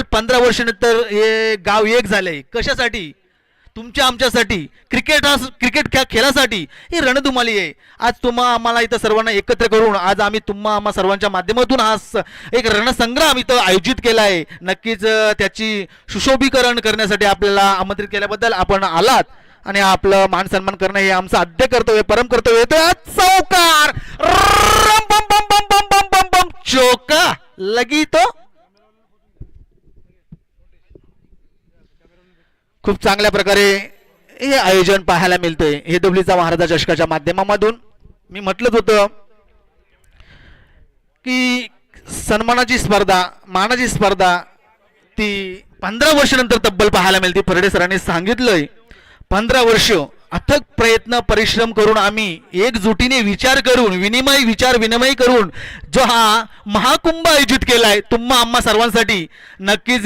15 वर्षानंतर हे गाव एक झालंय कशासाठी? तुमच्या आमच्यासाठी, क्रिकेट खेळासाठी ही रणधुमाली आहे. आज आम्हाला इथं सर्वांना एकत्र करून आज आम्ही आम्हा सर्वांच्या माध्यमातून हा एक रणसंग्राम इथं आयोजित केला आहे. नक्कीच त्याची सुशोभीकरण करण्यासाठी आपल्याला आमंत्रित केल्याबद्दल आपण आलात आणि आपलं मान सन्मान करणं हे आमचं आद्य कर्तव्य, परम कर्तव्य. चौकार बम बम बम बम बम बम बम चौका लगी तो. खूप चांगल्या प्रकारे हे आयोजन पाहायला मिळतंय हेदोलीचा महाराजा चषकाच्या माध्यमामधून. मी म्हटलंच होतं की सन्मानाची स्पर्धा, मानाची स्पर्धा ती 15 वर्षानंतर तब्बल पाहायला मिळते. फरडे सरांनी सांगितलंय 15 वर्ष अथक प्रयत्न परिश्रम करून आम्ही एकजुटीने विचार करून विनिमय करून जो हा महाकुंभ आयोजित केलाय आम्हा सर्वांसाठी. नक्कीच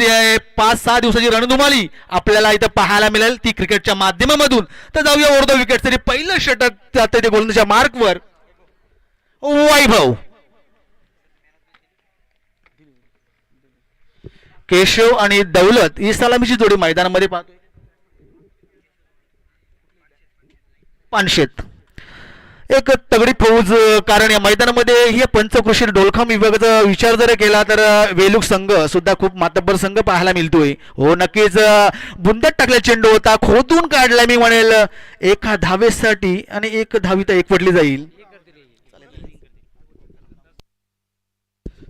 5-6 दिवसाची रणधुमाली आपल्याला इथं पाहायला मिळेल ती क्रिकेटच्या माध्यमामधून. तर जाऊया ओव्हर द विकेट तरी पहिलं षटक जाते ते गोलंदाजच्या मार्कवर. वैभव केशव आणि दौलत ही सलामीची जोडी मैदानामध्ये पाहतोय. पानशेत एक तगडी फौज, कारण या मैदानामध्ये हे पंचकृषी डोलखाम विभागाचा विचार जर केला तर वेलूक संघ सुद्धा खूप मातब्बर संघ पाहायला मिळतोय. हो नक्कीच बुंदत टाकला चेंडू होता, खोदून काढला मी म्हणेल एका धावेसाठी आणि एक धावी तर एकवटली जाईल.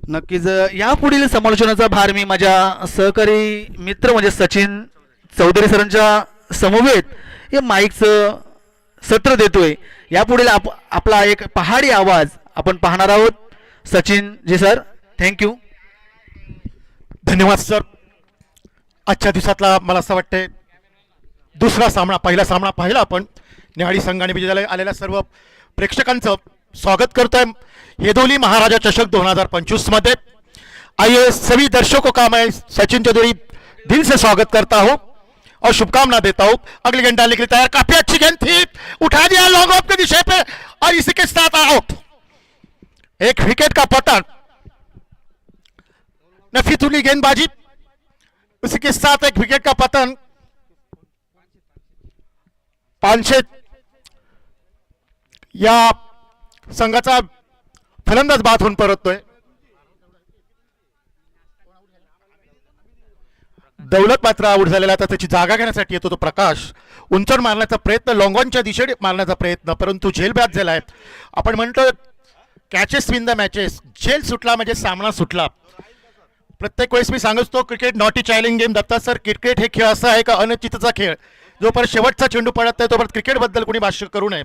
नक्कीच या पुढील समालोचनाचा भार मी माझ्या सहकारी मित्र म्हणजे सचिन चौधरी सरांच्या समवेत हे माईकचं सत्र देतोय. यापुढील आपला एक पहाडी आवाज आपण पाहणार आहोत. Sachin ji sir, thank you. धन्यवाद सर. आजच्या दिवसातला मला असं वाटतंय दुसरा सामना, पहिला सामना पाहिला आपण. न्याहाळी संघाने विजयाला आलेल्या सर्व प्रेक्षकांचं स्वागत करतोय हेदोली महाराजा चषक 2025 मध्ये. आइए सभी दर्शकों का मैं सचिन चौधरी दिल से स्वागत करता हूं और शुभकामना देता हूं. अगली गेंद डालने के लिए तैयार, काफी अच्छी गेंद थी, उठा दिया लॉन्ग ऑफ के दिशा पे और इसी के साथ आउट. एक विकेट का पतन, नफीतुल्ली गेंदबाजी, उसी के साथ एक विकेट का पतन. पानशेत या संघाचा फलंदाज बाद होऊन परततोय. दौलत मात्र आउट झालेला, तर त्याची जागा घेण्यासाठी येतो तो प्रकाश. उंचर मारण्याचा प्रयत्न, लॉंगॉनच्या दिशेने मारण्याचा प्रयत्न, परंतु झेल बाद झाला आहे. आपण म्हणतो कॅचेस विन द मॅचेस. झेल सुटला म्हणजे सामना सुटला. प्रत्येक वेळेस मी सांगतो cricket not a challenge game. Datta sir, cricket हे खेळ असा आहे का अनिश्चितचा खेळ. जोपर्यंत शेवटचा चेंडू पडत नाही तोपर्यंत क्रिकेटबद्दल कोणी भाष्य करू नये.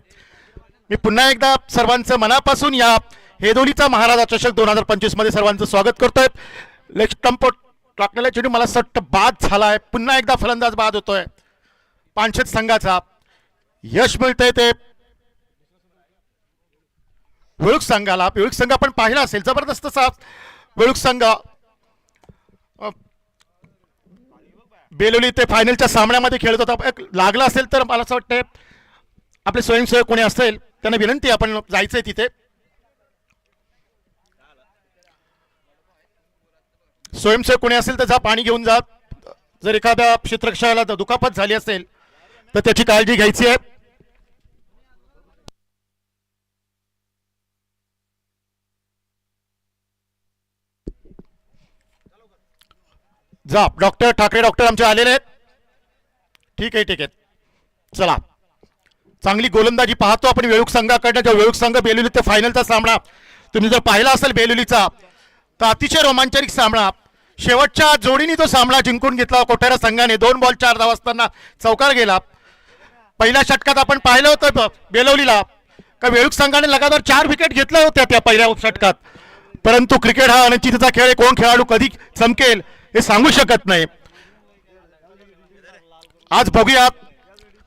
मी पुन्हा एकदा सर्वांचं मनापासून या हेदोलीचा महाराजा चषक 2025 मध्ये सर्वांचं स्वागत करतोय. लेग स्टंप टाकलेला चेंडू मला सट्ट बाद झालाय. पुन्हा एकदा फलंदाज बाद होतोय. पानशेत संघाचा यश मिळतंय ते वेळूक संघाला. वेळूक संघ आपण पाहिला असेल, जबरदस्त असा वेळूक संघ बेलोली ते फायनलच्या सामन्यामध्ये खेळत होता. लागला असेल तर मला असं वाटतंय आपले स्वयंसेवक कोणी असेल त्यांना विनंती, आपण जायचंय तिथे. स्वयंसेवक कोणी असेल तर जा, पाणी घेऊन जा. जर एखाद्या क्षेत्ररक्षकाला दुखापत झाली असेल तर त्याची काळजी घ्यायची आहे. जा डॉक्टर ठाकरे, डॉक्टर आमचे आलेले आहेत. ठीक आहे. चला, चांगली गोलंदाजी पाहतो आपण वेळूक संघाकडनं. जो वेळूक संघ बेलुली ते फायनलचा सामना तुम्ही जर पाहिला असेल बेलुलीचा, तर अतिशय रोमांचक सामना. शेवटच्या जोडीने तो सामना जिंकून घेतला कोठारा संघाने. 2 बॉल 4 धावा असताना चौकार गेला. पहिल्या षटकात आपण पाहिलं होतं बेलवलीला का वेळूक संघाने लगातार 4 विकेट घेतल्या होत्या त्या पहिल्या षटकात. परंतु क्रिकेट हा अनिश्चिततेचा खेळ आहे. कोण खेळाडू कधी चमकेल हे सांगू शकत नाही. आज बघूया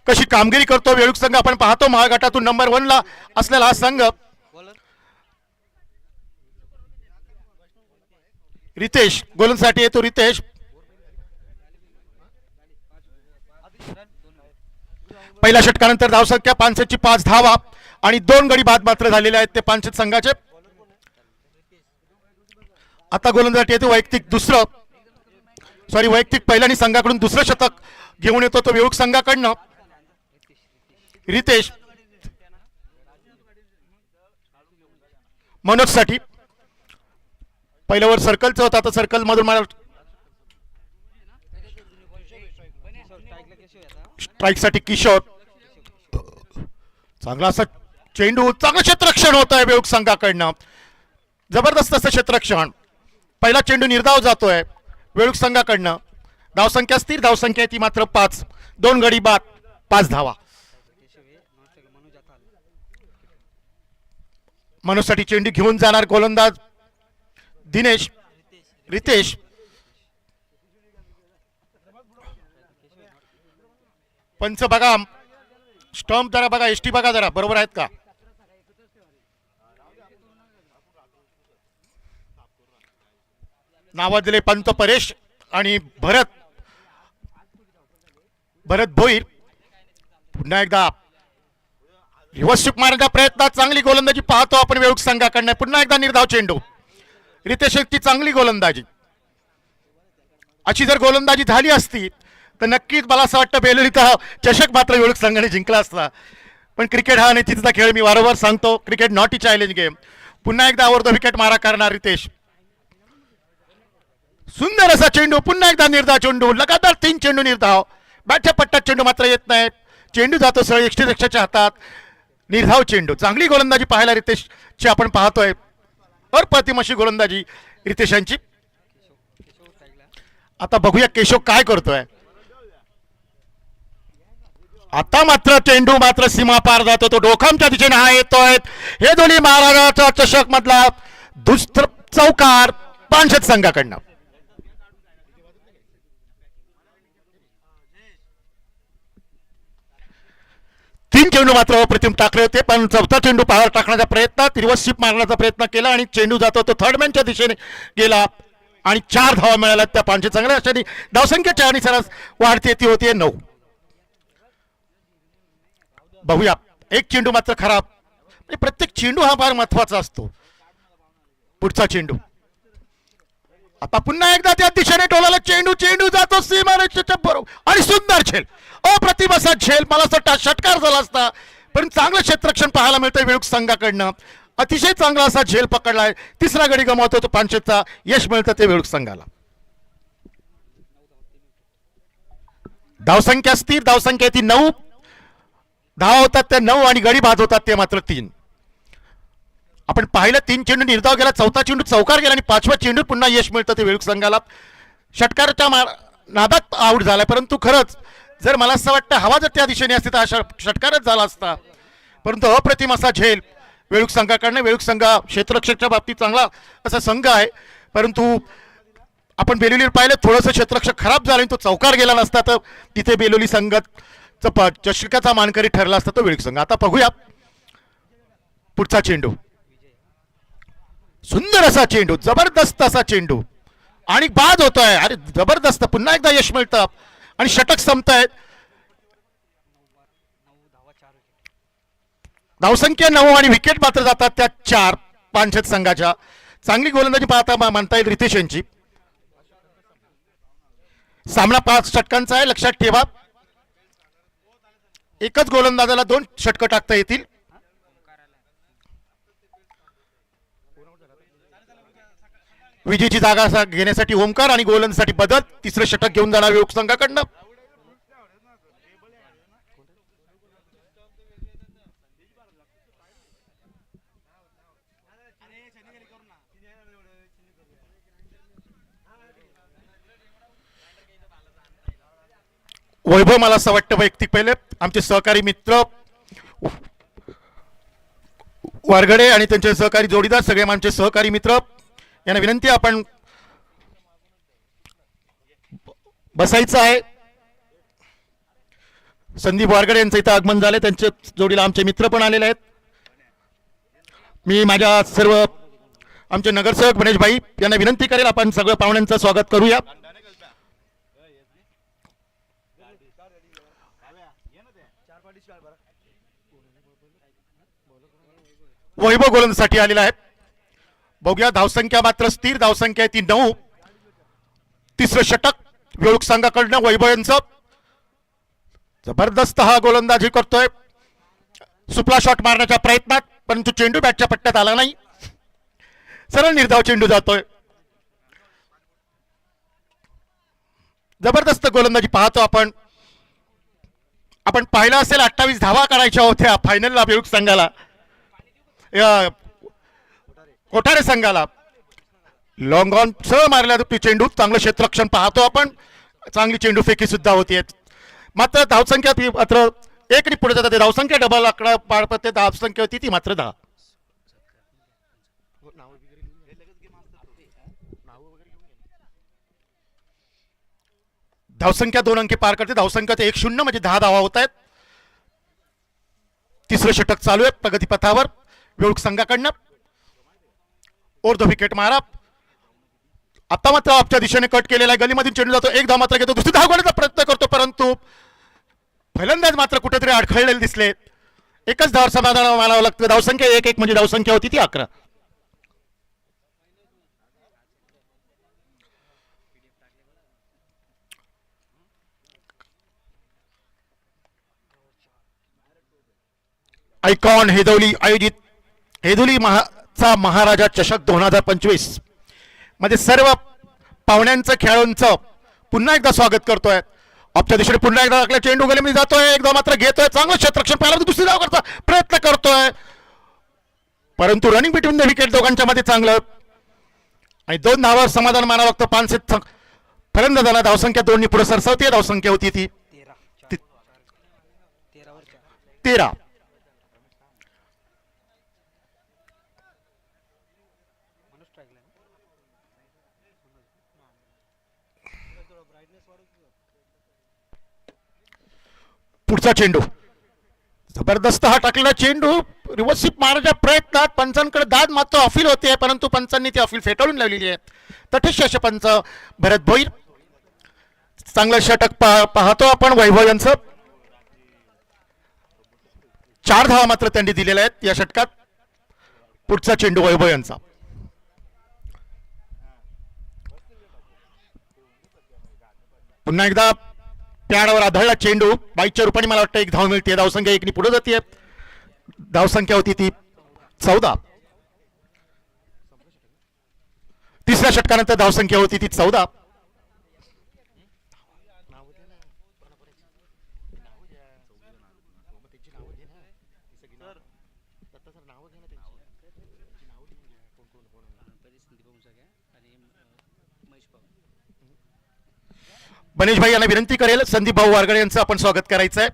कशी कामगिरी करतो वेळूक संघ. आपण पाहतो महागटातून नंबर 1 ला असलेला हा संघ. रितेश गोलंदाजीसाठी येतो. रितेश पहिल्या षटकानंतर धावसंख्या 505 धावा आणि 2 गडी बाद मात्र झालेले आहेत ते पानशेत संघाचे. आता गोलंदाजीसाठी येतो वैयक्तिक दुसरं सॉरी वैयक्तिक पहिल्यानी संघाकडून दुसरं शतक घेऊन येतो तो वेळूक संघाकडनं रितेश. मनोजसाठी पहिलं वर सर्कलचं होतं, आता सर्कल मधून मला स्ट्राईकसाठी किशोर. चांगला असा चेंडू, चांगलं क्षेत्ररक्षण होत आहे वेळूक संघाकडनं, जबरदस्त असं क्षेत्ररक्षण. पहिला चेंडू निर्धाव जातोय वेळूक संघाकडनं. धावसंख्या स्थिर, धावसंख्या ती मात्र 5, 2 गडी बाद, 5 धावा. मनोजसाठी चेंडू घेऊन जाणार गोलंदाज दिनेश. रितेश पंच बघा, स्टंप जरा बघा, एसटी बघा जरा, बरोबर आहेत का? नावात दिले पंत परेश आणि भरत भोईर. पुन्हा एकदा रिव्हर्स स्वीप मारण्याचा प्रयत्नात चांगली गोलंदाजी पाहतो आपण वेळूक संघाकडनं. पुन्हा एकदा निर्धाव चेंडू. रितेशची चांगली गोलंदाजी. अशी जर गोलंदाजी झाली असती तर नक्कीच मला असं वाटतं बेलुरीचा चषक मात्र वेळूक संघाने जिंकला असता. पण क्रिकेट हा नेतीचा खेळ, मी वारंवार सांगतो, cricket not E challenge game. पुन्हा एकदा ओव्हर द विकेट मारा करणार रितेश. सुंदर असा चेंडू, पुन्हा एकदा निर्धाव चेंडू, लगातार 3 चेंडू निर्धाव. बॅटच्या पट्ट्यात चेंडू मात्र येत नाही, चेंडू जातो सरळ यष्टीरक्षकाच्या हातात. निर्धाव चेंडू, चांगली गोलंदाजी पाहायला रितेशची आपण पाहतोय. अप्रतिम अशी गोलंदाजी रितेशांची. आता बघूया केशव काय करतोय. आता मात्र चेंडू मात्र सीमा पार जातो, तो डोखामच्या दिशेने हा येतोय. हे दोन्ही महाराजांचा चषक मधला दुसरा चौकार पानशेत संघाकडनं. तीन चेंडू मात्र अप्रतिम टाकले होते, पण चौथा चेंडू पहार टाकण्याचा प्रयत्न, रिव्हर्स स्वीप मारण्याचा प्रयत्न केला आणि चेंडू जातो तो थर्डमॅनच्या दिशेने गेला आणि 4 धावा मिळाल्या त्या पानशेत संघाला. अशाने धावसंख्येच्या आणि सरस वाढती ती होती 9. बघूया, एक चेंडू मात्र खराब. म्हणजे प्रत्येक चेंडू हा फार महत्वाचा असतो. पुढचा चेंडू आता पुन्हा एकदा त्या दिशेने टोलाला चेंडू, चेंडू जातो सीमारेषेच्या बरोबर आणि सुंदर झेल, अप्रतिम असा झेल. मला असं वाटतं षटकार झाला असता, पण चांगलं क्षेत्ररक्षण पाहायला मिळतंय वेळूक संघाकडनं. अतिशय चांगला असा झेल पकडलाय. तिसरा गडी गमावतो तो पानशेतचा, यश मिळतं ते वेळूक संघाला. धावसंख्या स्थिर, धावसंख्या ती 9, धावा होतात त्या 9 आणि गडी बाद होतात ते मात्र 3. आपण पाहिलं 3 चेंडू निर्धाव गेला, चौथा चेंडू चौकार गेला आणि 5व्या चेंडू पुन्हा यश मिळतं ते वेळूक संघाला. षटकाराच्या नादात आऊट झालाय, परंतु खरंच जर मला असं वाटतं हवा जर त्या दिशेने असती तर हा षटकारच झाला असता. परंतु अप्रतिम असा झेल वेळूक संघाकडनं. वेळूक संघ क्षेत्ररक्षकच्या बाबतीत चांगला असा संघ आहे, परंतु आपण बेलोलीवर पाहिलं थोडंसं क्षेत्ररक्षक खराब झालं आणि तो चौकार गेला नसता तर तिथे बेलोली संघाचा चषकाचा मानकरी ठरला असता तो वेळूक संघ. आता बघूया पुढचा चेंडू. सुंदर असा चेंडू, जबरदस्त असा चेंडू आणि बाद होतोय. अरे जबरदस्त, पुन्हा एकदा यश मिळतं आणि षटक संपतायत. धावसंख्या 9 आणि विकेट मात्र जातात त्या 4 पानशेत संघाच्या. चांगली गोलंदाजी पाहता म्हणता येईल रितेश यांची. सामना 5 षटकांचा आहे, लक्षात ठेवा. एकच गोलंदाजाला 2 षटकं टाकता येतील. विजेची जागा घेण्यासाठी ओमकार आणि गोलंदाजीसाठी बदल. तिसरं षटक घेऊन जाणार वेळूक संघाकडनं. वैभव मला असं वाटतं वैयक्तिक पहिले आमचे सहकारी मित्र वारगडे आणि त्यांचे सहकारी जोडीदार सगळे आमचे सहकारी मित्र यांना विनंती आपण बसायचं आहे. संदीप वारगडे यांचं इथं आगमन झाले, त्यांच्या जोडीला आमचे मित्र पण आलेले आहेत. मी माझ्या सर्व आमचे नगरसेवक गणेश भाई यांना विनंती करेल आपण सगळं पाहुण्यांचं स्वागत करूया. वैभव गोलंदाजीसाठी आलेला आहे. बघूया, धावसंख्या मात्र स्थिर, धावसंख्या ती 9. तिसरं षटक वेळूक संघाकडनं वैभव यांचं जबरदस्त हा गोलंदाजी करतोय सुपला शॉट मारण्याच्या प्रयत्नात, परंतु चेंडू बॅटच्या पट्ट्यात आला नाही. सरळ निर्धाव चेंडू जातोय. जबरदस्त गोलंदाजी पाहतो आपण. आपण पाहिलं असेल 28 धावा करायच्या होत्या फायनलला बेळूक संघाला, कोठारे संघाला. लॉंग ऑन सरळ मारल्या चेंडू, चांगलं क्षेत्ररक्षण पाहतो आपण. चांगली चेंडू फेकी सुद्धा होती. मात्र धावसंख्या ती मात्र एक पुढे जातात. धावसंख्या डबल आकडा पाळपते, धावसंख्या होती ती मात्र 10. धावसंख्या 2 अंकी पार करते. धावसंख्या 1-0 म्हणजे 10 धावा होत आहेत. तिसरं षटक चालू आहे प्रगतीपथावर वेळूक संघाकडनं. ओर विकेट मारा. आता मात्र आपच्या दिशेने कट केलेला आहे. गलीमधून चेंडू जातो. एक धाव मात्र घेतो. दुसरी धाव घेण्याचा प्रयत्न करतो, परंतु फलंदाज मात्र कुठेतरी अडखळलेले दिसले. एकच धाव समाधान मानावं लागतं. धावसंख्या 1-1 म्हणजे धावसंख्या होती ती 11. आयकॉन हेदोली आयोजित हेदोली महाराजा चषक 2025 मध्ये सर्व पाहुण्यांचं खेळाडूंचं पुन्हा एकदा स्वागत करतोय. आपल्या दिशेने पुन्हा एकदा आपल्या चेंडू गलीमध्ये जातोय. एकदा मात्र घेतोय. चांगलं क्षेत्ररक्षण पाहिलं, दुसरी धाव करता प्रयत्न करतोय, परंतु रनिंग बिटवीन द विकेट दोघांच्या मध्ये चांगलं आणि 2 धावावर समाधान मानावं लागतं. 5 फलंदाजाला धावसंख्या 2 पुढे सरसावती. धावसंख्या होती ती 13. पुढचा चेंडू जबरदस्त हा टाकलेला चेंडू रिव्हर्सिप मारण्याच्या प्रयत्नात पंचांकडे दाद मात्र अपील होते, परंतु पंचांनी ती अपील फेटाळून लावलेली आहे. तटस्थ असे पंच भरत भोईर. चांगलं षटक पाहतो आपण वैभव यांचं. 4 धावा मात्र त्यांनी दिलेल्या आहेत या षटकात. पुढचा चेंडू वैभव यांचा. पुन्हा एकदा पॅडवर आदळला चेंडू. 22च्या रूपाने मला वाटतं 1 धाव मिळते. धावसंख्या 1 पुढे जाते. धावसंख्या होती ती 14. तिसऱ्या षटकानंतर धावसंख्या होती ती 14. बनेश भाई यांना विनंती करेल संदीप भाऊ वारगडे यांचं आपण स्वागत करायचं आहे.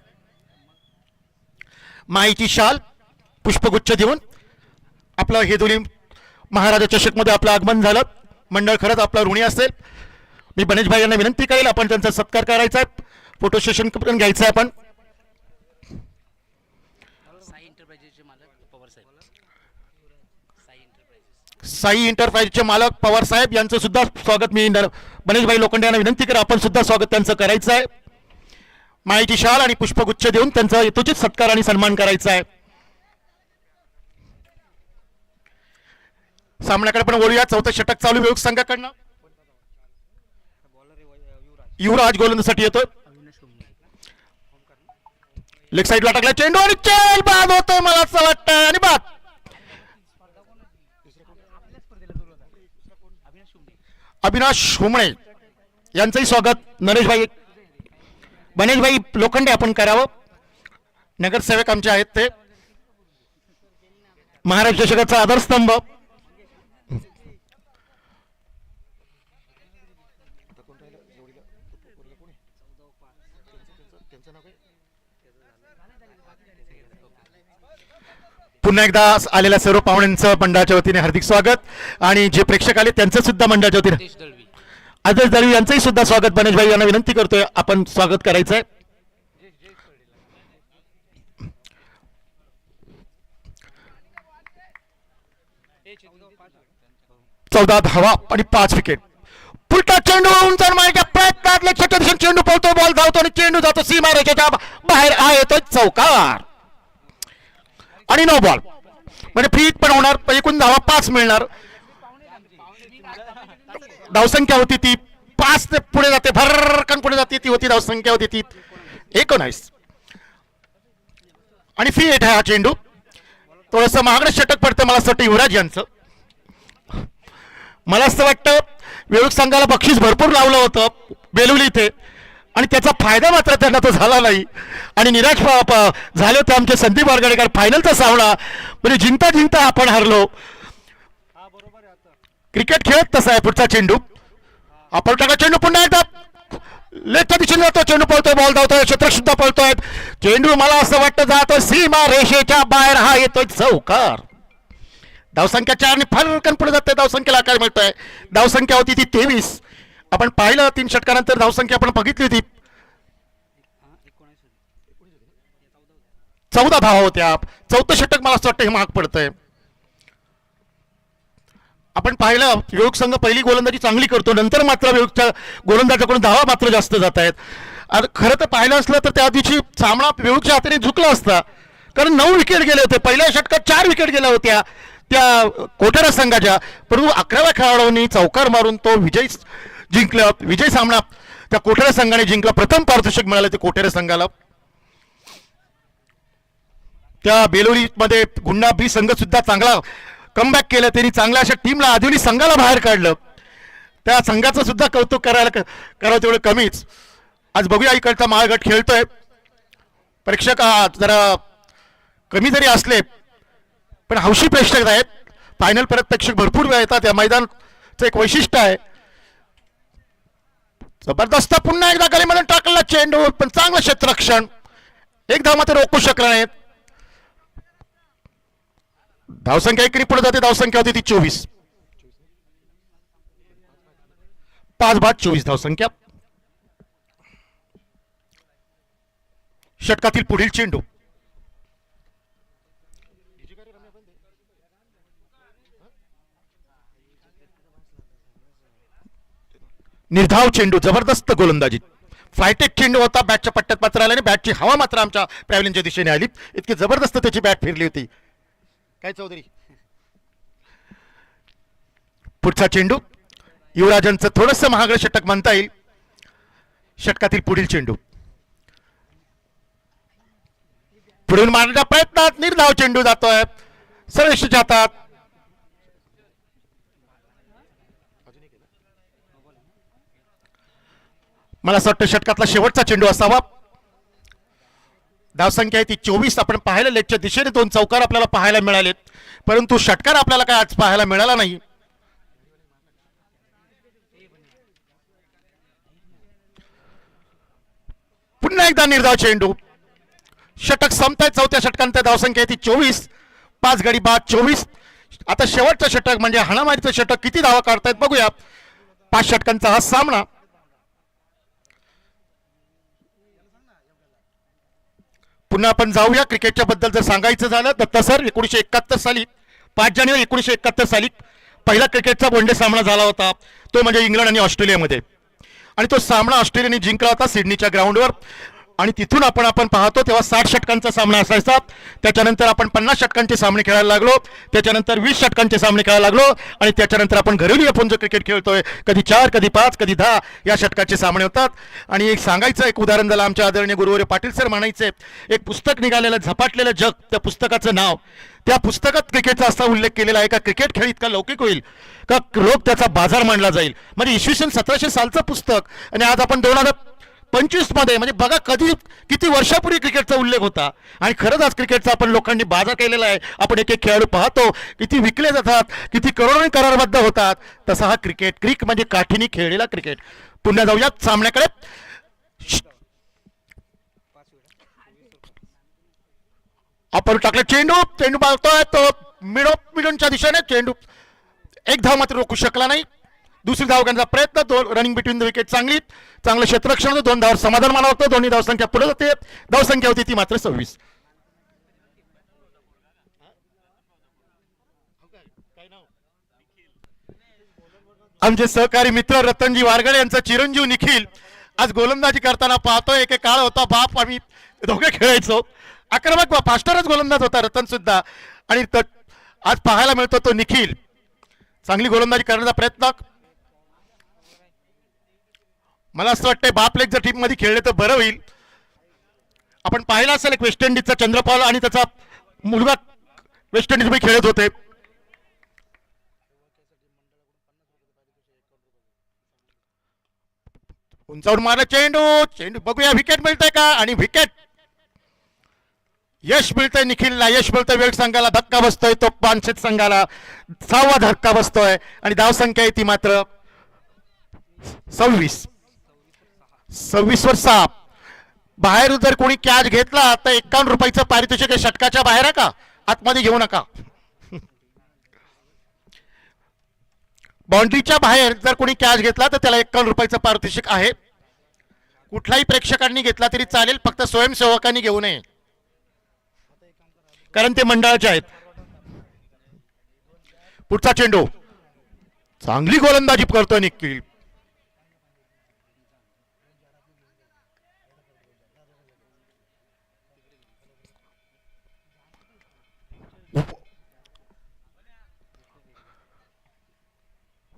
माईची शाल पुष्पगुच्छ देऊन आपलं हेदोली महाराजा चषक मध्ये आपलं आगमन झालं. मंडळ खरंच आपलं ऋणी असेल. मी बनेश भाई यांना विनंती करेल आपण त्यांचा सत्कार करायचा आहे. फोटो सेशन पण घ्यायचं आहे आपण. साई एंटरप्राइजचे मालक पवार साहेब यांचं सुद्धा स्वागत मी बनेश भाई लोखंडे यांना विनंती करा आपण सुद्धा स्वागत त्यांचं करायचं आहे. माहिती शाल आणि पुष्पगुच्छ देऊन त्यांचा यथोचित सत्कार आणि सन्मान करायचा आहे. सामन्याकडे पण वळूया. 4थं षटक चालू वेळूक संघाकडनं. युवराज गोलंदाजीसाठी येतोय. लेग साईडला टाकला चेंडू आणि चेल बाद होतोय मला असं वाटतं आणि बाद. अविनाश हुमणे यांचंही स्वागत नरेश भाई बनेश भाई लोखंडे आपण करावं. नगरसेवक आमचे आहेत ते. महाराष्ट्र चषकाचा आधारस्तंभ. पुन्हा एकदा आलेल्या सर्व पाहुण्यांचं मंडळाच्या वतीने हार्दिक स्वागत आणि जे प्रेक्षक आले त्यांचं सुद्धा मंडळाच्या वतीने आदेश दळवी यांचंही सुद्धा स्वागत बनेश भाई यांना विनंती करतोय आपण स्वागत करायचंय. चौदा धावा आणि 5 विकेट. पुलटा चेंडू उंच मारण्याच्या प्रयत्नात लक्षाच्या दिशेने चेंडू पळतो. बॉल धावतो आणि चेंडू जातो सीमारेषेच्या बाहेर. आहे तो चौकार आणि नो बॉल म्हणजे फ्री पण होणार. एकूण धावा 5 मिळणार. धावसंख्या होती ती 5 ते पुढे जाते, भरकन पुढे जाते, ती होती धावसंख्या होती ती 19. आणि फी 8 आहे हा चेंडू. थोडंसं महागडं षटक पडतं मला असं वाटतं युवराज यांचं. मला असं वाटतं वेळूक संघाला बक्षीस भरपूर लावलं होतं बेलवली इथे आणि त्याचा फायदा मात्र त्यांना तो झाला नाही आणि निराश झाले होते आमचे संदीप वारगडेकर. फायनलचा सामना म्हणजे जिंकता जिंकता आपण हरलो. क्रिकेट खेळत तसा आहे. पुढचा चेंडू आपण टाका, चेंडू पुन्हा एकदा लेफ्टच्या दिशेने जातो, चेंडू पळतोय, बॉल धावतोय, क्षेत्र सुद्धा पळतोय. चेंडू मला असं वाटतं जातो सीमा रेषेच्या बाहेर, हा येतोय चौकार. धावसंख्या 4 ने फरकन पुढे जाते, धावसंख्येला आकार मिळतोय. धावसंख्या होती ती 23. आपण पाहिलं 3 षटकानंतर धावसंख्या आपण बघितली होती 14 धावा होत्या. 4थं षटक मला असं वाटतं हे महाग पडतंय. आपण पाहिलं विवेक संघ पहिली गोलंदाजी चांगली करतो, नंतर मात्र विवेकच्या गोलंदाजाकडून धावा मात्र जास्त जात आहेत. खरं तर पाहिलं असलं तर त्या दिवशी सामना विवेकच्या हाताने झुकला असता, कारण 9 विकेट गेले होते. पहिल्या षटकात 4 विकेट गेल्या होत्या त्या कोठारा संघाच्या, परंतु 11व्या खेळाडूंनी चौकार मारून तो विजय जिंकला. विजय सामना त्या कोठारा संघाने जिंकला. प्रथम पारितोषिक मिळालं ते कोठारा संघाला. त्या बेलोरीमध्ये गुंडा बी संघ सुद्धा चांगला कमबॅक केलं, त्यांनी चांगल्या अशा टीमला आदिवली संघाला बाहेर काढलं. त्या संघाचं सुद्धा कौतुक करावं तेवढं कमीच. आज बघूया इकडचा माळगट खेळतोय. प्रेक्षक जरा कमी जरी असले पण हौशी प्रेक्षक आहेत. फायनल परत प्रेक्षक भरपूर वेळ येतात. या मैदानाचं एक वैशिष्ट्य आहे. जबरदस्त पुन्हा एकदा गलीमध्ये टाकला चेंडू, पण चांगलं क्षेत्ररक्षण. एक धाव मात्र रोखू शकला नाहीत. धावसंख्या एकरी पुढे जाते. धावसंख्या होती ती 24. 5 बाद 24 धावसंख्या. षटकातील पुढील चेंडू निर्धाव चेंडू, जबरदस्त गोलंदाजी. फ्लायटेक चेंडू होता, बॅटच्या पट्ट्यात मात्र आल्याने बॅटची हवा मात्र आमच्या पॅव्हलियनच्या दिशेने आली. इतकी जबरदस्त त्याची बॅट फिरली होती. काय चौधरी. पुढचा चेंडू युवराजांचं थोडंसं महागडं षटक म्हणता येईल. षटकातील पुढील चेंडू पुढून मारण्याच्या प्रयत्नात निर्धाव चेंडू जातोय सर्वेशच्या हातात. मला असं वाटतं षटकातला शेवटचा चेंडू असावा. धावसंख्या आहे ती 24. आपण पाहायला लेगच्या दिशेने 2 चौकार आपल्याला पाहायला मिळालेत, परंतु षटकार आपल्याला काय आज पाहायला मिळाला नाही. पुन्हा एकदा निर्धाव चेंडू. षटक संपताय. 4थ्या षटकांत धावसंख्या आहे ती 24. 5 गडी बाद 24. आता शेवटचं षटक म्हणजे हाणामारीचं षटक. किती धावा काढतायत बघूया. 5 षटकांचा हा सामना. पुन्हा आपण जाऊया क्रिकेटच्या बद्दल जर सांगायचं झालं तर दत्ता सर 1971 साली 5 जानेवारी 1971 साली पहिला क्रिकेटचा वन डे सामना झाला होता. तो म्हणजे इंग्लंड आणि ऑस्ट्रेलियामध्ये, आणि तो सामना ऑस्ट्रेलियाने जिंकला होता सिडनीच्या ग्राउंडवर. आणि तिथून आपण पाहतो तेव्हा 60 षटकांचा सामना असायचा. त्याच्यानंतर आपण 50 षटकांचे सामने खेळायला लागलो. त्याच्यानंतर 20 षटकांचे सामने खेळायला लागलो. आणि त्याच्यानंतर आपण घरेलू आपण जो क्रिकेट खेळतोय कधी 4 कधी 5 कधी 10 या षटकाचे सामने होतात. आणि एक सांगायचं एक उदाहरण झालं आमच्या आदरणीय गुरुवर्य पाटील सर म्हणायचे, एक पुस्तक निघालेलं झपाटलेलं जग, त्या पुस्तकाचं नाव, त्या पुस्तकात क्रिकेटचा असा उल्लेख केलेला आहे का क्रिकेट खेळ इतका लौकिक होईल का लोक त्याचा बाजार मानला जाईल. म्हणजे इसवी सन 1700 सालचं पुस्तक आणि आज आपण 2025 मध्ये, म्हणजे बघा कधी किती वर्षापूर्वी क्रिकेटचा उल्लेख होता. आणि खरंच आज क्रिकेटचा आपण लोकांनी बाजार केलेला आहे. आपण एक एक खेळाडू पाहतो किती विकले जातात, किती करोडोनी करारबद्ध होतात. तसा हा क्रिकेट म्हणजे काठीने खेळलेला क्रिकेट. पुन्हा जाऊयात सामन्याकडे. आपण टाकले चेंडू मारतोय तो मिडोनच्या दिशेने. चेंडू एक धाव मात्र रोखू शकला नाही. दुसरी धाव घेण्याचा प्रयत्न. Running between the wicket. चांगलं क्षेत्ररक्षण होतं. 2 धावांवर समाधान मानलं होतं. दोन्ही धावसंख्या पुढे जाते. धावसंख्या होती ती मात्र 26. आमचे सहकारी मित्र रतनजी वारगडे यांचा चिरंजीव निखिल आज गोलंदाजी करताना पाहतोय. एक काळ होता बाप आम्ही दोघे खेळायचो. आक्रमक फास्टरच गोलंदाज होता रतन सुद्धा. आणि आज पाहायला मिळतो तो निखिल चांगली गोलंदाजी करण्याचा प्रयत्न. मला असं वाटतंय बाप लेक जर टीम मध्ये खेळले तर बरं होईल. आपण पाहिलं असेल एक वेस्ट इंडिजचा चंद्रपाल आणि त्याचा मुलगा वेस्ट इंडिज मध्ये खेळत होते. उंचावून मारला चेंडू, चेंडू बघूया विकेट मिळतंय का, आणि विकेट. यश मिळतंय निखिलला, यश मिळतंय वेळ संघाला, धक्का बसतोय तो पानशेत संघाला, 6वा धक्का बसतोय आणि धावसंख्या आहे ती मात्र 26. 26 वर 6. बाहेर जर कोणी कॅच घेतला तर 51 रुपयाचं पारितोषिक आहे. षटकाच्या बाहेर आहे का, आतमध्ये घेऊ नका. बाउंड्रीच्या बाहेर जर कोणी कॅच घेतला तर त्याला 51 रुपयाचं पारितोषिक आहे. कुठल्याही प्रेक्षकांनी घेतला तरी चालेल, फक्त स्वयंसेवकांनी घेऊ नये, कारण ते मंडळाचे आहेत. पुढचा चेंडू, चांगली गोलंदाजी करतोय निखिल.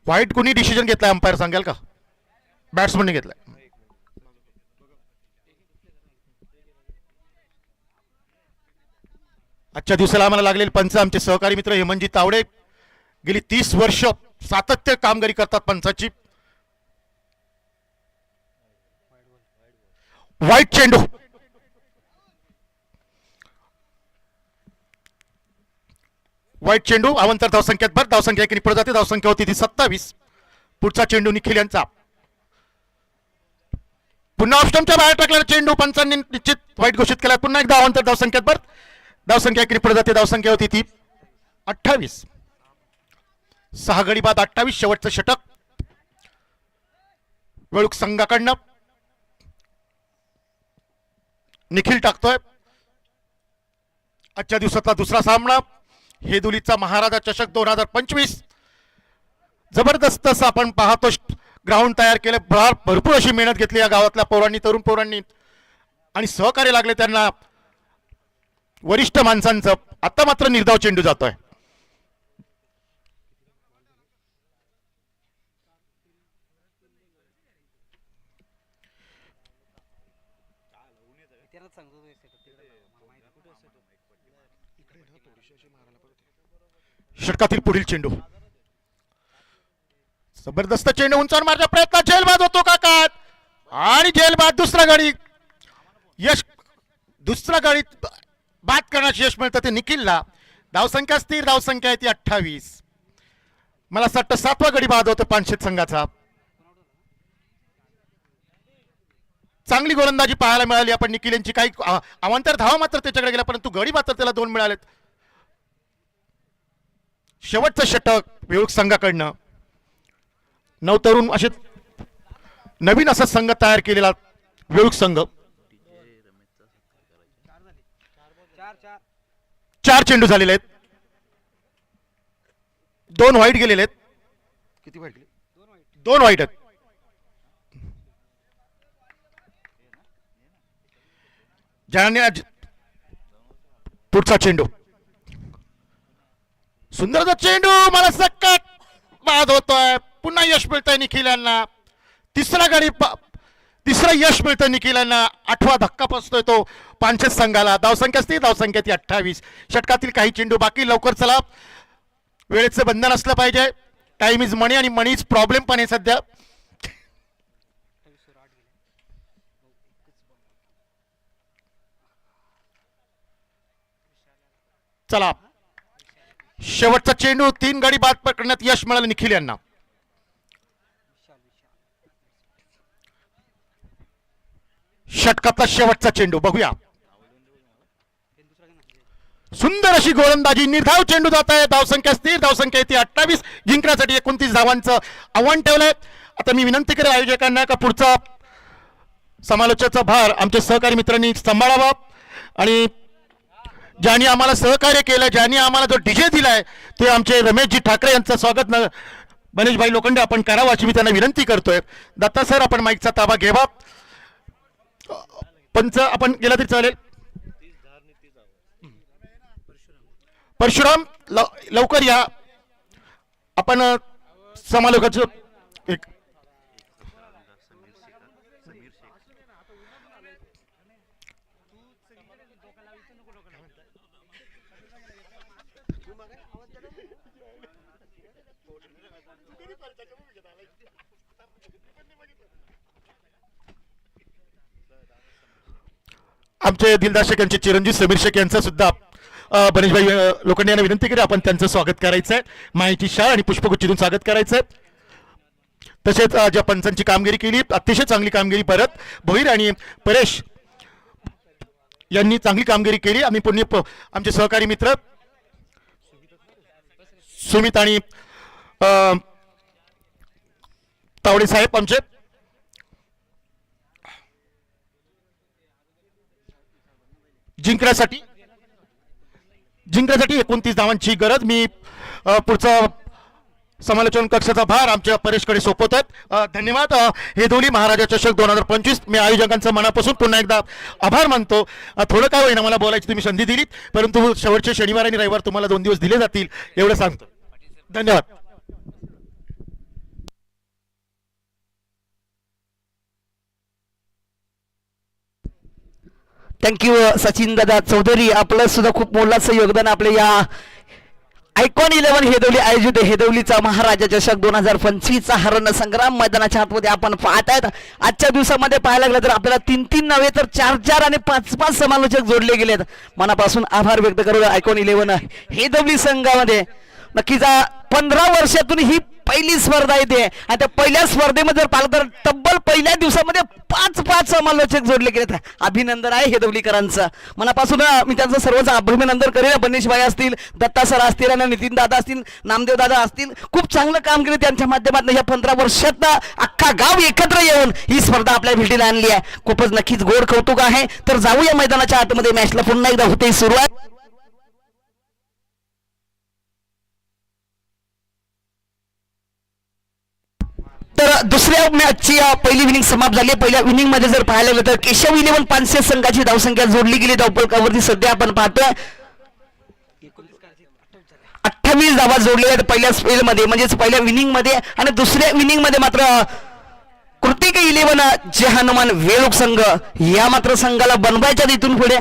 वाईट कोणी डिसिजन घेतलाय अंपायर सांगाल का? बॅट्समनने घेतलाय. आजच्या दिवसाला आम्हाला लागलेले पंच आमचे सहकारी मित्र हेमंतजी तावडे. गेली 30 वर्ष सातत्य कामगिरी करतात पंचाची. वाईट चेंडू, वाईट चेंडू. अवंतर धावसंख्येत भर, धावसंख्या एकीने पुढे जाते, धावसंख्या होती ती 27. पुढचा चेंडू निखिल यांचा, पुन्हा ऑप्शनच्या बाहेर टाकलेला चेंडू पंचांनी निश्चित वाईट घोषित केला. पुन्हा एकदा अवंतर धावसंख्येत भर, धावसंख्या एकीने पुढे जाते, धावसंख्या होती ती 28. 6 गडी बाद 28. शेवटचं षटक वेळूक संघाकडनं निखिल टाकतोय. आजच्या दिवसातला दुसरा सामना हेदुलीचा महाराजा चषक 2025. जबरदस्त असं आपण पाहतो ग्राउंड तयार केलं, भरपूर अशी मेहनत घेतली या गावातल्या पोरांनी, तरुण पोरांनी, आणि सहकार्य लागले त्यांना वरिष्ठ माणसांचं. आता मात्र निर्धाव चेंडू जातोय. षटकातील पुढील चेंडू, जबरदस्त चेंडू, उंचावर मारण्याचा प्रयत्न, झेलबाद होतो का काय, आणि झेलबाद. दुसरा गडी यश, दुसरा गडी बाद करण्याचे यश मिळतं ते निखिलला. धावसंख्या स्थिर, धावसंख्या आहे ती 28. मला असं वाटतं 7वा गडी बाद होतो पानशेत संघाचा. चांगली गोलंदाजी पाहायला मिळाली आपण निखिल यांची. काही अवांतर धावा मात्र त्याच्याकडे गेला, परंतु गडी मात्र त्याला 2 मिळालेत. शेवटचं षटक वेळूक संघाकडनं. नवतरुण असे नवीन असा संघ तयार केलेला वेळूक संघ. 4 चेंडू झालेले आहेत, 2 वाईट गेलेले आहेत. किती वाईट गेले? 2 वाईट आहेत. ज्याने आज पुढचा चेंडू, सुंदर चेंडू, मला सक्कट बाद होतोय. पुन्हा यश मिळतंय निखिल यांना. तिसरा यश मिळतं निखिल यांना. 8वा धक्का पोचतोय तो पानशेत संघाला. धावसंख्या स्थिर, धावसंख्या ती 28. षटकातील काही चेंडू बाकी. लवकर चला, वेळेचं बंधन असलं पाहिजे. टाइम इज मनी, आणि मनी इज प्रॉब्लेम पण आहे सध्या. चला, शेवटचा चेंडू, 3 गडी बाद पकडण्यात यश मिळालं निखिल यांना. षटकातला शेवटचा चेंडू बघूया. सुंदर अशी गोलंदाजी, निर्धाव चेंडू जात आहे. धावसंख्या स्थिर, धावसंख्या ती 28. जिंकण्यासाठी 29 धावांचं आव्हान ठेवलंय. आता मी विनंती करेन आयोजकांना का पुढचा समालोचनाचा भार आमच्या सहकारी मित्रांनी सांभाळावा, आणि ज्यांनी आम्हाला सहकार्य केलं, ज्यांनी आम्हाला जो डीजे दिलाय ते आमचे रमेशजी ठाकरे यांचं स्वागत मनीषभाई लोखंडे आपण करावं अशी मी त्यांना विनंती करतोय. दत्ता सर, आपण माईकचा ताबा घ्यावा. पंच आपण गेला तरी चालेल. परशुराम लवकर या, आपण समालोकाचं एक आमचे दिलदार शेख यांचे चिरंजीव समीर शेख यांचा सुद्धा बनेशभाई लोखंडे यांना विनंती केली आपण त्यांचं स्वागत करायचं आहे. माहिती शाळ आणि पुष्पगुच्छेतून स्वागत करायचं आहे. तसेच ज्या पंचांची कामगिरी केली अतिशय चांगली कामगिरी परत भोईर आणि परेश यांनी चांगली कामगिरी केली. आम्ही पुण्य आमचे सहकारी मित्र सुमित आणि तावडे साहेब आमचे जिंकण्यासाठी 29 धावांची गरज. मी पुढचा समालोचन कक्षाचा भार आमच्या परेशकडे सोपवतात. धन्यवाद. हेदोली महाराजा चषक 2025 मी आयोजकांचं मनापासून पुन्हा एकदा आभार मानतो. थोडं काय होईना मला बोलायची तुम्ही संधी दिलीत, परंतु शेवटचे शनिवार आणि रविवार तुम्हाला 2 दिवस दिले जातील एवढं सांगतो. धन्यवाद. थँक्यू सचिन दादा चौधरी. आपलं सुद्धा खूप मोलाचं योगदान आपल्या या आयकॉन 11 हेदवली आयोजित हेदवलीचा महाराजा चषक 2025 हा रणसंग्राम मैदानाच्या आतमध्ये आपण पाहतायत. आजच्या दिवसामध्ये पाहायला लागलं तर आपल्याला 3 नव्हे तर 4 आणि 5 समालोचक जोडले गेलेत. मनापासून आभार व्यक्त करू आयकॉन 11 हेदवली संघामध्ये. नक्कीच 15 वर्षातून ही पहिली स्पर्धा येते आणि त्या पहिल्या स्पर्धेमध्ये जर पाहिलं तर तब्बल पहिल्या दिवसामध्ये 5 समालोचक जोडले गेलेत. अभिनंदन आहे हेदवलीकरांचं. मनापासून मी त्यांचं सर्वच अभिनंदन करेन. बनेश भाई असतील, दत्ता सर असतील आणि नितीन दादा असतील, नामदेव दादा असतील, खूप चांगलं काम केलं त्यांच्या माध्यमातून. या 15 वर्षात अख्खा गाव एकत्र येऊन ही स्पर्धा आपल्या भेटीला आणली आहे. खूपच नक्कीच गोड कौतुक आहे. तर जाऊया मैदानाच्या आतमध्ये. मॅचला पुन्हा एकदा होते सुरुवात. तर दुसऱ्या मॅचची पहिली इनिंग समाप्त झाली. पहिल्या इनिंग मध्ये जर पाहायला गेलं तर केशव 11 पानसे संघाची धावसंख्या जोडली गेली. धावफलकावरती सध्या आपण पाहतोय 28 धावा जोडलेल्या आहेत पहिल्या स्पेल मध्ये, म्हणजेच पहिल्या इनिंग मध्ये. आणि दुसऱ्या इनिंग मध्ये मात्र कृतिक 11 जे हनुमान वेळूक संघ या मात्र संघाला बनवायच्या इथून पुढे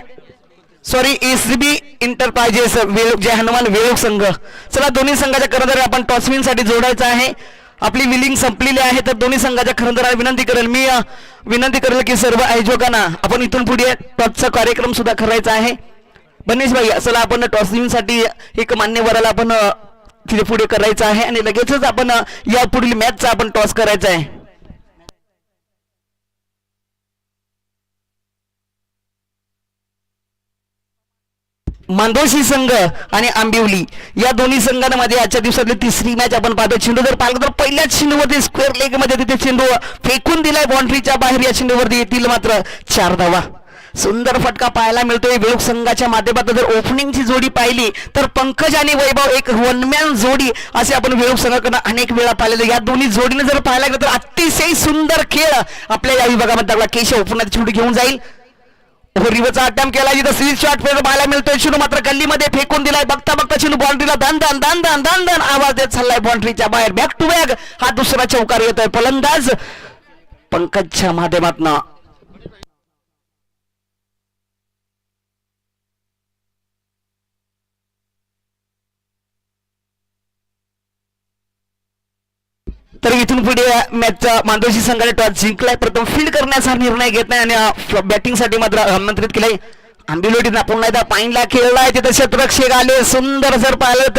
एसबी इंटरप्राइजेस वेळूक जे हनुमान वेळूक संघ. चला दोन्ही संघाच्या करदार आपण टॉसविन साठी जोडायचं आहे. आपली विलिंग संपलेली आहे. तर दोन्ही संघाच्या खरंदाराला विनंती करेल मी विनंती करेल की सर्व आयोजकांना आपण इथून पुढे टॉसचा कार्यक्रम सुद्धा करायचा आहे. बनेश भाई असला आपण टॉसविन साठी एक मान्यवराला आपण तिथे पुढे करायचं आहे आणि लगेचच आपण या पुढील मॅचचा आपण टॉस करायचा आहे. मांदोशी संघ आणि आंबिवली या दोन्ही संघांमध्ये आजच्या दिवसातली तिसरी मॅच आपण पाहतो. चेंडू जर पाहिलं तर पहिल्याच चेंडूवरती स्क्वेअर लेग मध्ये तिथे चेंडू फेकून दिलाय बाउंड्रीच्या बाहेर. या चेंडूवरती येतील मात्र 4 धावा. सुंदर फटका पाहायला मिळतोय वेळूक संघाच्या माध्यमातून. जर ओपनिंगची जोडी पाहिली तर पंकज आणि वैभव एक वनमॅन जोडी असे आपण वेळूक संघाकडून अनेक वेळा पाहिलेलं. या दोन्ही जोडीने जर पाहायला गेलं तर अतिशय सुंदर खेळ आपल्या या विभागामध्ये लागला. केशव पुन्हा चेंडू घेऊन जाईल. रिव्हरचा अटॅम्प केला जिथं स्वीट शॉट पाहायला मिळतोय. चेंडू मात्र गल्लीमध्ये फेकून दिलाय. बघता बघता चेंडू बाउंड्रीला दान दान आवाज देत चाललाय बाउंड्रीच्या बाहेर. बॅक टू बॅक हा दुसरा चौकार येतोय. फलंदाज पंकजच्या माध्यमातून. तर इथून पुढे मॅचचा मांदोशी संघाने टॉस जिंकलाय. प्रथम फील्ड करण्याचा निर्णय घेत नाही आणि बॅटिंगसाठी मात्र आमंत्रित केलंय. आंबिलोटीनं पुन्हा एकदा पाईनला खेळलाय. तिथे शतरक्षक आले. सुंदर जर पाहिलं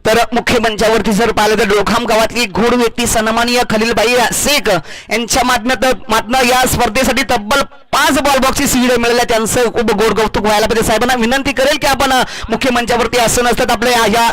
तर मुख्य मंचावरती जर पाहिलं तर डोखाम गावातली घोड व्यक्ती सन्माननीय खलीलबाई शेख यांच्या माध्यमातून या स्पर्धेसाठी तब्बल 5 बॉल बॉक्सची सीड मिळाल्या. त्यांचं खूप गोड कौतुक व्हायला पाहिजे. साहेबांना विनंती करेल की आपण मुख्य मंचावरती असं नसतात आपल्या या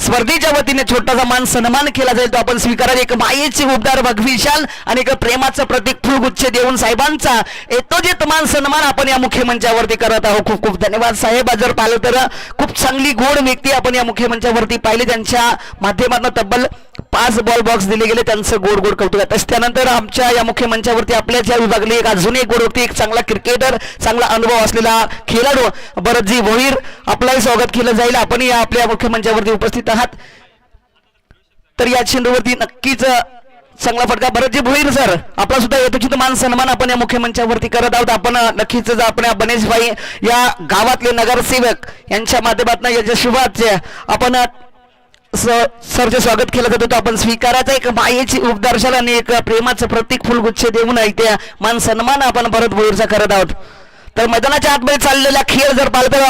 स्पर्धेच्या वतीने छोटासा मान सन्मान केला जाईल तो आपण स्वीकारायला. एक मायेची उबदार भगविशाल आणि एक प्रेमाचं प्रतीक फुलगुच्छ देऊन साहेबांचा यथोचित मान सन्मान आपण या मुख्य मंचावरती करत आहोत. खूप खूप धन्यवाद साहेब. जर पाहिलं तर खूप चांगली गोड व्यक्ती आपण या मुख्य मंचावरती पाहिली. त्यांच्या माध्यमातून तब्बल 5 बॉल बॉक्स दिले गेले, त्यांचं गोड गोड कौतुक आहे. त्यानंतर आमच्या या मुख्य मंचावरती आपल्याच या विभागातले एक अजून एक गोड व्यक्ती, एक चांगला क्रिकेटर, चांगला अनुभव असलेला खेळाडू भरतजी भोईर, आपलंही स्वागत केलं जाईल. आपण या आपल्या मुख्य मंचावरती उपस्थित आहात, तर या चेंडूवरती नक्कीच चांगला फटका. भरतजी भोईर सर, आपला सुद्धा यथोचित मान सन्मान आपण या मुख्य मंचावरती करत आहोत. आपण नक्कीच आपण बनेशभाई या गावातले नगरसेवक यांच्या माध्यमातून याच्या शुभाचे आपण सरचे स्वागत केलं जातं. आपण स्वीकारायचं एक मायेची उपदर्शन आणि एक प्रेमाचं प्रतीक फुलगुच्छ देऊन इथे मान सन्मान आपण भरत भोईरचा करत आहोत. तर मैदानाच्या आतमध्ये चाललेला खेळ जर पाहिलं तर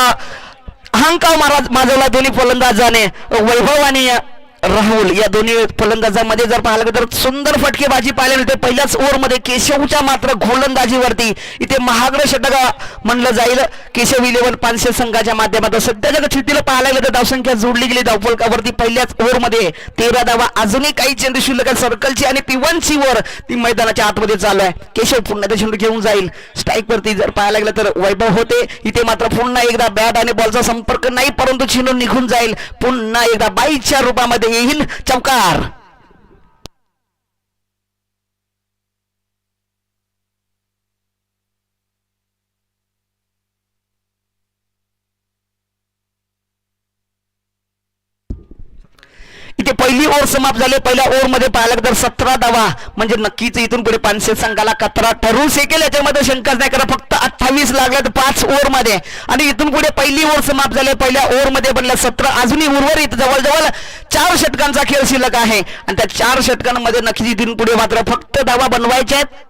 अहंकार माजवला दोन्ही फलंदाजाने. वैभव आणि राहुल या दोन्ही फलंदाजांमध्ये जर पाहिलं तर सुंदर फटकेबाजी पाहायला मिळते. पहिल्याच ओव्हरमध्ये केशवच्या मात्र गोलंदाजीवरती इथे महागडं षटक म्हणलं जाईल केशव 11 पानशे संघाच्या माध्यमातून. सध्याच्या स्थितीला पाहायला गेलं तर धावसंख्या जोडली गेली धावफलकावरती पहिल्याच ओव्हरमध्ये 13 धावा. अजूनही काही चेंडू शिल्लक सर्कलची आणि पिवांची वर ती मैदानाच्या आतमध्ये चालू आहे. केशव पुन्हा ते चेंडू घेऊन जाईल स्ट्राईक वरती. जर पाहायला गेलं तर वैभव होते इथे मात्र पुन्हा एकदा बॅट आणि बॉलचा संपर्क नाही, परंतु चेंडू निघून जाईल. पुन्हा एकदा बाईच्या रूपामध्ये येईल चौकार. इथे पहिली ओव्हर समाप्त झाली. पहिल्या ओव्हरमध्ये पाहिलं तर 17 धावा, म्हणजे नक्कीच इथून पुढे पानशे संघाला कचरा ठरू शकेल याच्यामध्ये शंकाच नाही. कारण फक्त 28 लागल्यात 5 ओव्हरमध्ये आणि इथून पुढे पहिली ओव्हर समाप्त झाली. पहिल्या ओव्हरमध्ये बनल्या 17, अजूनही उर्वरित जवळजवळ 4 षटकांचा खेळ शिल्लक आहे आणि त्या 4 षटकांमध्ये नक्कीच इथून पुढे मात्र फक्त धावा बनवायच्या आहेत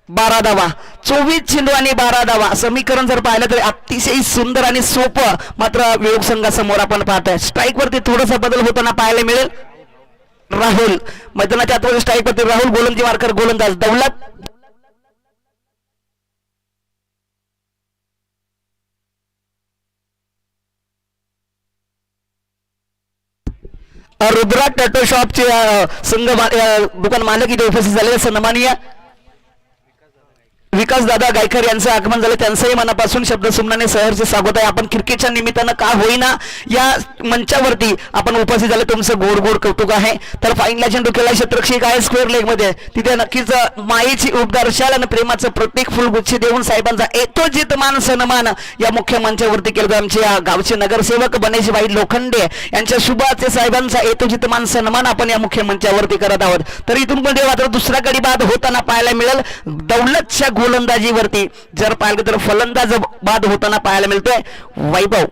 12 धावा. 24 चेंडू आणि 12 धावा समीकरण जर पाहिलं तर अतिशय सुंदर आणि सोपं. मात्र वियोग संघासमोर आपण पाहतोय स्ट्राईक वरती थोडासा बदल होताना पाहायला मिळेल. राहुल मैदानाच्या आतमध्ये स्ट्राईक वरती राहुल गोलंदाजी मार्कर गोलंदाज दौलत. रुद्रा टॅटो शॉपचे संघ दुकान मालक इथे उपस्थित झालेले सन्माननीय विकास दादा गायकर यांचं आगमन झालं. त्यांचंही मनापासून शब्द सुमनाने सहर्ष स्वागत आहे. आपण क्रिकेटच्या निमित्तानं का होईना या मंचावरती आपण उपस्थित झाले, तुमचं गोड गोड कौतुक आहे. तर फाईनला चेंडू केला क्षेत्रक्षक आहे स्क्वेअर लेग मध्ये. तिथे नक्कीच मायेची उपदर्शाल आणि प्रेमाचं प्रत्येक फुलगुच्छ देऊन साहेबांचा यथोचित मान सन्मान या मुख्य मंचावरती केलं. आमचे या गावचे नगरसेवक बनेशभाई लोखंडे यांच्या शुभाचे साहेबांचा यथोचित मान सन्मान आपण या मुख्य मंचावरती करत आहोत. तर इथून पुढे मात्र दुसरा गडी बाद होताना पाहायला मिळेल दौलतच्या गोलंदाजीवरती. जर पाहिलं तर फलंदाज बाद होताना पाहायला मिळतोय वैभव.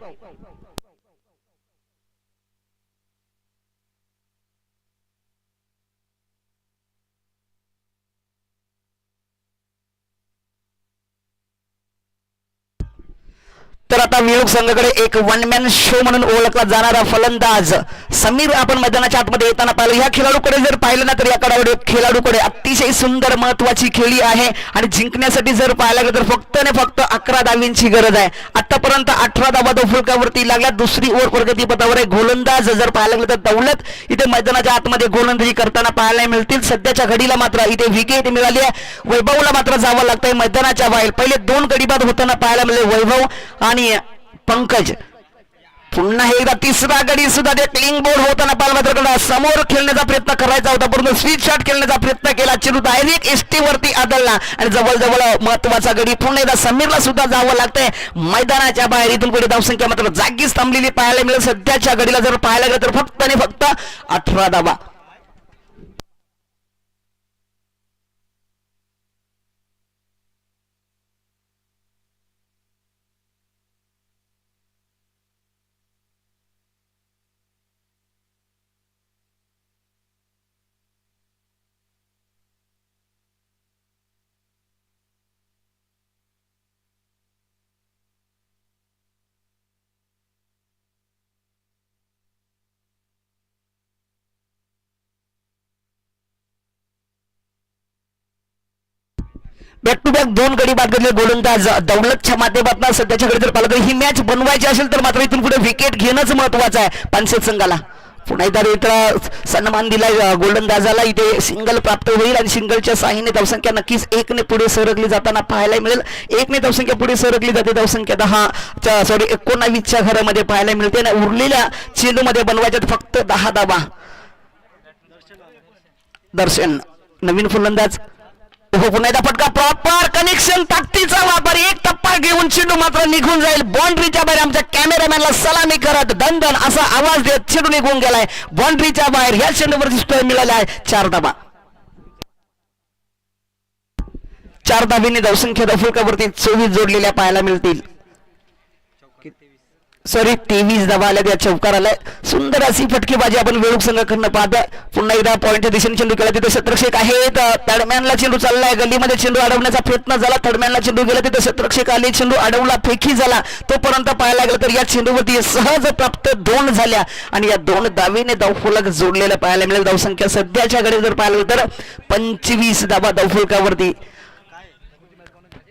तर आता वियोग संघाकडे एक वन मॅन शो म्हणून ओळखला जाणारा फलंदाज समीर आपण मैदानाच्या आतमध्ये येताना पाहिलं. या खेळाडूकडे जर पाहिलं ना तर या खेळाडूकडे अतिशय सुंदर महत्वाची खेळी आहे आणि जिंकण्यासाठी जर पाहायला गेलं तर फक्त आणि फक्त 11 धावींची गरज आहे. आतापर्यंत 18 धावा फुलकावरती लागल्या. दुसरी ओव्हर प्रगतीपथावर आहे. गोलंदाज जर पाहायला गेलं तर दौलत इथे मैदानाच्या आतमध्ये गोलंदाजी करताना पाहायला मिळतील. सध्याच्या घडीला मात्र इथे विकेट मिळाली आहे. वैभवला मात्र जावं लागतंय मैदानाच्या बाहेर. पहिले 2 गडी बाद होताना पाहायला मिळाले वैभव आणि पंकज. पुन्हा एकदा तिसरा गडी सुद्धा ते क्लिंग बोर्ड होताना पाहिलं समोर खेळण्याचा प्रयत्न करायचा होता, परंतु स्वीट शॉट खेळण्याचा प्रयत्न केला. चेंडू डायरेक्ट एसटी वरती आदळला आणि जवळजवळ महत्वाचा गडी. पुन्हा एकदा समीरला सुद्धा जावं लागतंय मैदानाच्या बाहेर. इथून पुढे धावसंख्या मात्र जागीच थांबलेली पाहायला मिळेल. सध्याच्या घडीला जर पाहायला गेलं तर फक्त आणि फक्त 18 धावा. बॅक टू बॅक 2 गडी बाद घेतले गोलंदाज दौलतच्या माध्यमातून. सध्याच्या घडी जर पाहिलं तर ही मॅच बनवायची असेल तर मात्र इथून पुढे विकेट घेणंच महत्वाचं आहे पानशेत संघाला. पुन्हा एकदा इथं सन्मान दिलाय गोलंदाजाला. इथे सिंगल प्राप्त होईल आणि सिंगलच्या साहाय्याने धावसंख्या नक्कीच 1 ने पुढे सरकली जाताना पाहायला मिळेल. 1 ने धावसंख्या पुढे सरकली जाते. धावसंख्या 19च्या घरामध्ये पाहायला मिळते. उरलेल्या चेंडूमध्ये बनवायच्यात फक्त 10 धावा. दर्शन नवीन फलंदाज हो पुन्हा एकदा फटका प्रॉपर कनेक्शन ताकदीचा वापर एक टप्पा घेऊन चेंडू मात्र निघून जाईल बाउंड्रीच्या बाहेर आमच्या कॅमेरामॅनला सलामी करत दणदण असा आवाज देत चेंडू निघून गेलाय बाउंड्रीच्या बाहेर या चेंडूवरती स्कोअर मिळाला आहे 4 धावा 4 धाबीने धावसंख्या धावफलकावरती 24 जोडलेल्या पाहायला मिळतील सॉरी 23 धावा आल्या त्या चौकार आलाय सुंदर अशी फटकेबाजी आपण वेळूक संघाकडनं पाहतोय पुन्हा एकदा पॉईंटच्या दिशेने चेंडू केला तिथे क्षेत्ररक्षक आहेत थर्डमॅनला चेंडू चाललाय गल्लीमध्ये चेंडू अडवण्याचा प्रयत्न झाला थर्डमॅनला चेंडू गेला तिथे क्षेत्ररक्षक आले चेंडू अडवला फेकी झाला तोपर्यंत पाहायला गेलं तर या चेंडूवरती सहज प्राप्त 2 झाल्या आणि या 2 धावेने धावफलक जोडलेलं पाहायला मिळेल धावसंख्या सध्याच्या कडे जर पाहिलं तर 25 धावा धावफलकावरती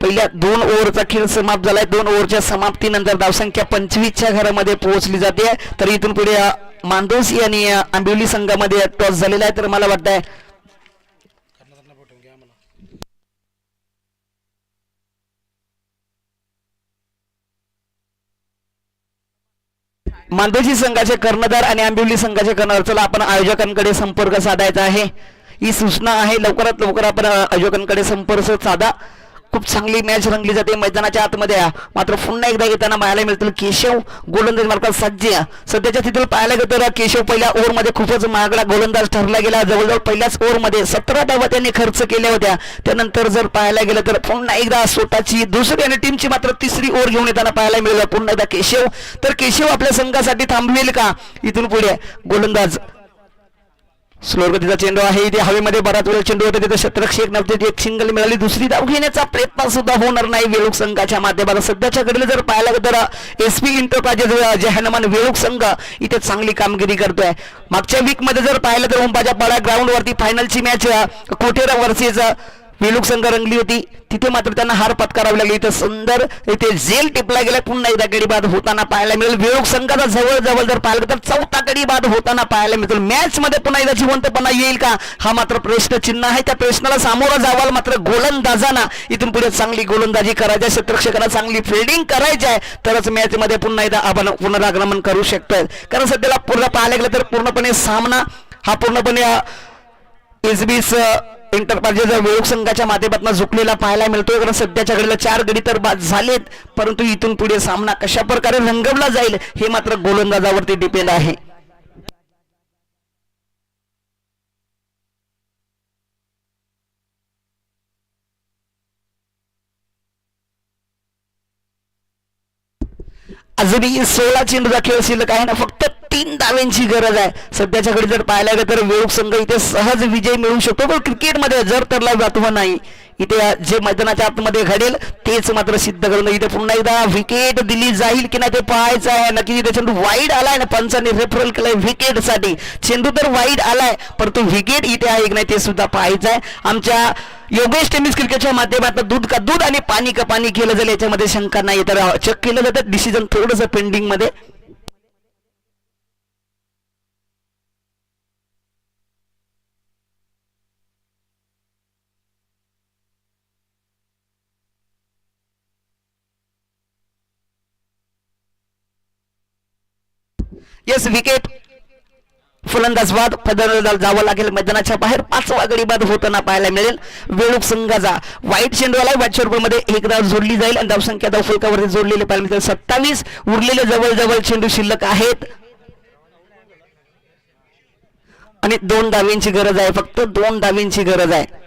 पहिल्या 2 ओव्हरचा खेळ समाप्त झालाय 2 ओव्हरच्या समाप्तीनंतर धावसंख्या 25च्या घरामध्ये पोहोचली जाते तर इथून पुढे मांदोसी आणि आंबिवली संघामध्ये टॉस झालेला आहे तर मला वाटतंय मांदोसी संघाचे कर्णधार आणि आंबिवली संघाचे कर्णधार चला आपण आयोजकांकडे संपर्क साधायचा आहे ही सूचना आहे लवकरात लवकर आपण आयोजकांकडे संपर्क साधा खूप चांगली मॅच रंगली जाते मैदानाच्या आतमध्ये मात्र पुन्हा एकदा येताना पाहायला मिळतील केशव गोलंदाज मार्फत सध्याच्या स्थितीला पाहायला गेलं तर केशव पहिल्या ओव्हरमध्ये खूपच महागडा गोलंदाज ठरला गेला जवळजवळ पहिल्याच ओव्हरमध्ये 17 धावा त्यांनी खर्च केल्या होत्या त्यानंतर जर पाहायला गेलं तर पुन्हा एकदा स्वतःची दुसरी आणि टीमची मात्र तिसरी ओव्हर घेऊन येताना पाहायला मिळालं पुन्हा एकदा केशव तर केशव आपल्या संघासाठी थांबवेल का इथून पुढे गोलंदाज स्लोअर गतीचा चेंडू आहे इथे हवेमध्ये बराच वेळ चेंडू होता तिथे क्षेत्ररक्षक नव्हते एक सिंगल मिळाली दुसरी धाव घेण्याचा प्रयत्न सुद्धा होणार नाही वेळूक संघाच्या माध्यमातून सध्याच्या घडीला जर पाहायला गेलं तर एसपी इंटरप्राइजेस जे हनुमान वेळूक संघ इथे चांगली कामगिरी करतोय मागच्या वीक मध्ये जर पाहिलं तर ओंबाच्या पाडा ग्राउंड वरती फायनलची मॅच कोठेरा वर्सेस वेळूक संघ रंगली होती तिथे मात्र त्यांना हार पत्करावी लागली इथे सुंदर इथे झेल टिपला गेला पुन्हा एकदा गडी बाद होताना पाहायला मिळेल वेळूक संघाचा जवळ जर पाहिलं तर 4था गडी बाद होताना पाहायला मिळेल मॅच मध्ये पुन्हा एकदा जिवंतपणा येईल का हा मात्र प्रश्न चिन्ह आहे त्या प्रश्नाला सामोरा जावाल मात्र गोलंदाजांना इथून पुढे चांगली गोलंदाजी करायची आहे क्षेत्ररक्षकांना चांगली फिल्डिंग करायची आहे तरच मॅच मध्ये पुन्हा एकदा आपण पुनरागमन करू शकतोय कारण सध्याला पूर्ण पाहायला गेलं तर पूर्णपणे सामना हा पूर्णपणे एसबीस इंटरप्राइजेस वेळूक संघाच्या माध्यमातून झुकलेला पाहायला मिळतोय कारण सध्याच्या घडीला 4 गडी तर बाद झालेत परंतु इथून पुढे सामना कशा प्रकारे रंगवला जाईल हे मात्र गोलंदाजावरती डिपेंड आहे अजूनही 16 चेंडूचा खेळ शिल्लक आहे ना फक्त 3 धाव्यांची गरज आहे सध्याच्या घडी जर पाहायला गेलं तर वेळूक संघ इथे सहज विजय मिळवू शकतो पण क्रिकेटमध्ये जर तरला जातो नाही इथे जे मैदानाच्या आतमध्ये घडेल तेच मात्र सिद्ध करून इथे पुन्हा एकदा विकेट दिली जाईल की नाही ते पाहायचं आहे नक्की इथे चेंडू वाईड आलाय ना पंचांनी रेफरल केलाय विकेट साठी चेंडू तर वाईड आलाय परंतु विकेट इथे आहे की नाही ते सुद्धा पाहायचं आहे आमच्या योगेश टेनिस क्रिकेटच्या माध्यमातून दूध का दूध आणि पाणी का पाणी केलं जाईल याच्यामध्ये शंका नाही तर चेक केलं जातं डिसिजन थोडंसं पेंडिंग मध्ये येस विकेट फलंदाज बाद पदर जावं लागेल मैदानाच्या बाहेर 5वा गडी बाद होताना पाहायला मिळेल वेळूक संघाचा वाईट चेंडू आला व्हाईट मध्ये एक धाव जोडली जाईल आणि धावसंख्या धावफलकावरती जोडलेले पाहायला मिळेल 27 उरलेले जवळ चेंडू शिल्लक आहेत आणि 2 धावींची गरज आहे फक्त 2 धावींची गरज आहे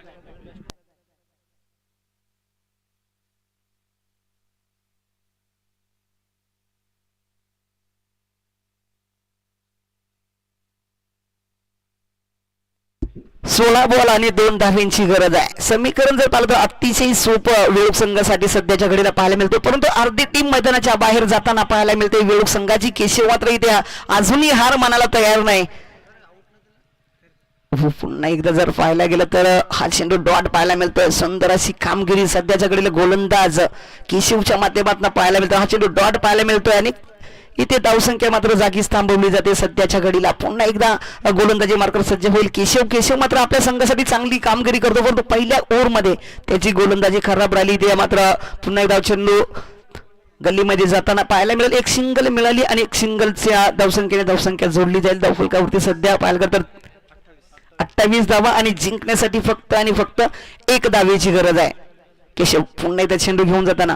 सोळा बॉल आणि 2 धावींची गरज आहे समीकरण जर पाहिलं तर अतिशय सोपं वेळूक संघासाठी सध्याच्या घडीला पाहायला मिळतो परंतु अर्धी टीम मैदानाच्या बाहेर जाताना पाहायला मिळते वेळूक संघाची केशव मात्र इथे अजूनही हार मानायला तयार नाही पुन्हा एकदा जर पाहायला गेलं तर हा चेंडू डॉट पाहायला मिळतोय सुंदर अशी कामगिरी सध्याच्या घडीला गोलंदाज केशवच्या माध्यमातून पाहायला मिळतो हा चेंडू डॉट पाहायला मिळतोय आणि इथे धावसंख्या मात्र जागीच थांबवली जाते सध्याच्या घडीला पुन्हा एकदा गोलंदाजी मार्कर सज्ज होईल केशव मात्र आपल्या संघासाठी चांगली कामगिरी करतो परंतु पहिल्या ओव्हरमध्ये त्याची गोलंदाजी खराब राहिली ते मात्र पुन्हा एकदा चेंडू गल्लीमध्ये जाताना पाहायला मिळेल एक सिंगल मिळाली आणि एक सिंगलच्या धावसंख्या जोडली जाईल धावफलकावरती सध्या पाहायला तर 28 धावा आणि जिंकण्यासाठी फक्त आणि फक्त 1 धावेची गरज आहे. केशव पुन्हा एकदा चेंडू घेऊन जाताना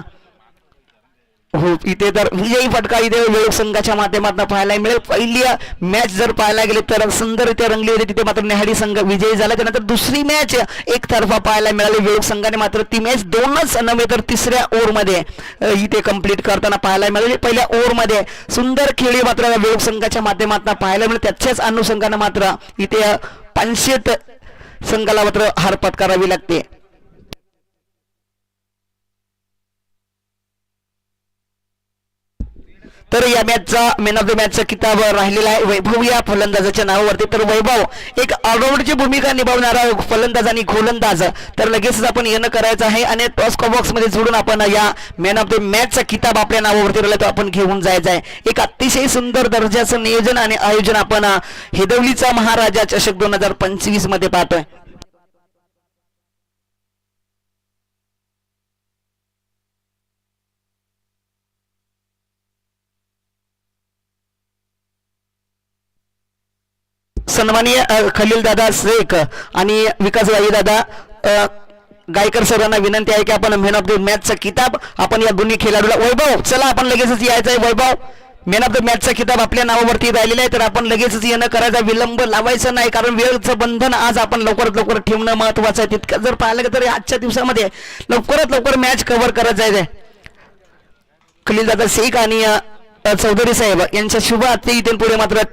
हो इथे तर विजयी फटका इथे वेळूक संघाच्या माध्यमातून पाहायला मिळेल. पहिली मॅच जर पाहायला गेले तर सुंदररित्या रंगली होती, तिथे मात्र नेहाडी संघ विजयी झाला. त्यानंतर दुसरी मॅच एकतर्फा पाहायला मिळाली. वेळूक संघाने मात्र ती मॅच 2च नव्हे तर 3ऱ्या ओव्हरमध्ये इथे कंप्लीट करताना पाहायला मिळाली. पहिल्या ओव्हरमध्ये सुंदर खेळी मात्र वेळूक संघाच्या माध्यमातून पाहायला मिळेल. त्याच्याच अनुषंगाने मात्र इथे 500 संघाला मात्र हार पत्करावी लागते. तर या मॅचचा मॅन ऑफ द मॅचचा किताब राहिलेला आहे वैभव या फलंदाजाच्या नावावरती. तर वैभव एक ऑलराऊंडची भूमिका निभावणारा फलंदाज आणि गोलंदाज, तर लगेचच आपण येणं करायचं आहे आणि टॉस बॉक्स मध्ये जोडून आपण या मॅन ऑफ द मॅचचा किताब आपल्या नावावरती राहिला तो आपण घेऊन जायचा आहे. एक अतिशय सुंदर दर्जाचं नियोजन आणि आयोजन आपण हेदवलीचा महाराजा चषक 2025 मध्ये पाहतोय. सन्माननीय खलील दादा शेख आणि विकास गाई दादा गायकर सरांना विनंती आहे की आपण मॅन ऑफ द मॅचचा किताब आपण या दोन्ही खेळाडूला. वैभव चला आपण लगेचच यायचं आहे. वैभव मॅन ऑफ द मॅचचा किताब आपल्या नावावरती राहिलेला आहे, तर आपण लगेचच येणं करायचा, विलंब लावायचं नाही, कारण वेळेचं बंधन आज आपण लवकरात लवकर ठेवणं महत्वाचं आहे. तितकं जर पाहिलं तर आजच्या दिवसामध्ये लवकरात लवकर मॅच कव्हर करायचं आहे. खलील दादा शेख आणि चौधरी साहेब यांच्या शुभ हस्ते इथून पुढे मात्र